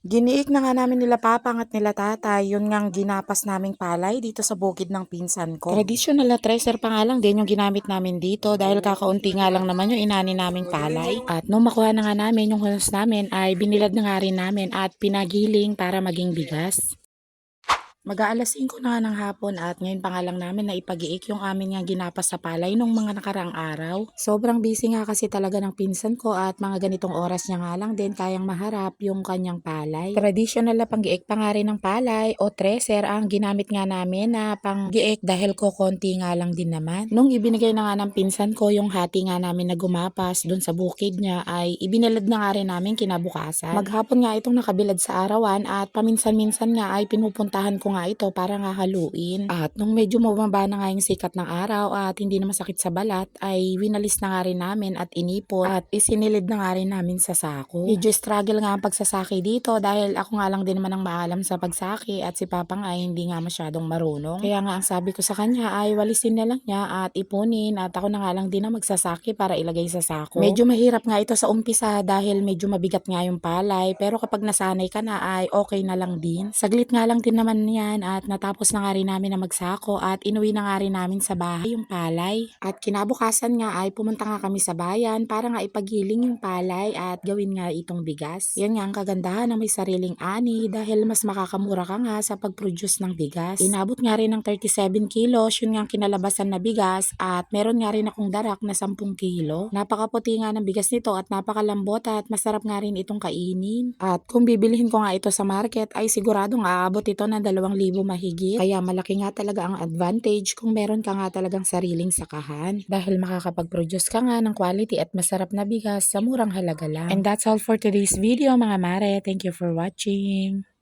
Giniik na nga namin nila papang at nila tatay, yun ngang ginapas naming palay dito sa bukid ng pinsan ko. Traditional na treasure pa nga lang din yung ginamit namin dito dahil kakaunti nga lang naman yung inani naming palay. At nung makuha na nga namin yung hunos namin ay binilad na nga rin namin at pinagiling para maging bigas. Mag-aalas 5 na nga ng hapon at ngayon pa nga lang namin na ipag-iik yung amin nga ginapas sa palay nung mga nakaraang araw. Sobrang busy nga kasi talaga ng pinsan ko at mga ganitong oras niya nga lang din kayang maharap yung kanyang palay. Traditional na pang-giik pa nga rin ng palay o treser ang ginamit nga namin na pang-giik dahil ko konti nga lang din naman. Nung ibinigay na nga ng pinsan ko yung hati nga namin na gumapas dun sa bukid niya ay ibinalad na nga rin namin kinabukasan. Maghapon nga itong nakabilad sa arawan at paminsan-minsan nga ay pinupuntahan ko nga ito para nga haluin. At nung medyo mababa na nga yung sikat ng araw at hindi na masakit sa balat ay winalis na nga rin namin at inipon at isinilid na nga rin namin sa sako. Medyo struggle nga ang pagsasaki dito dahil ako nga lang din naman ang maalam sa pagsaki at si Papa nga ay hindi nga masyadong marunong. Kaya nga ang sabi ko sa kanya ay walisin na lang niya at ipunin at ako na nga lang din ang magsasaki para ilagay sa sako. Medyo mahirap nga ito sa umpisa dahil medyo mabigat nga yung palay pero kapag nasanay ka na ay okay na lang din. Saglit nga lang din naman niya at natapos na nga rin namin na magsako at inuwi na nga rin namin sa bahay yung palay. At kinabukasan nga ay pumunta nga kami sa bayan para nga ipagiling yung palay at gawin nga itong bigas. Yan nga ang kagandahan na may sariling ani dahil mas makakamura ka nga sa pag-produce ng bigas. Inabot nga rin ng 37 kilos yun nga ang kinalabasan na bigas at meron nga rin akong darak na 10 kilo. Napakaputi nga ng bigas nito at napakalambot at masarap nga rin itong kainin. At kung bibilihin ko nga ito sa market ay siguradong aabot ito ng 2,000 mahigit. Kaya malaki nga talaga ang advantage kung meron ka nga talagang sariling sakahan. Dahil makakapag-produce ka nga ng quality at masarap na bigas sa murang halaga lang. And that's all for today's video mga mare. Thank you for watching.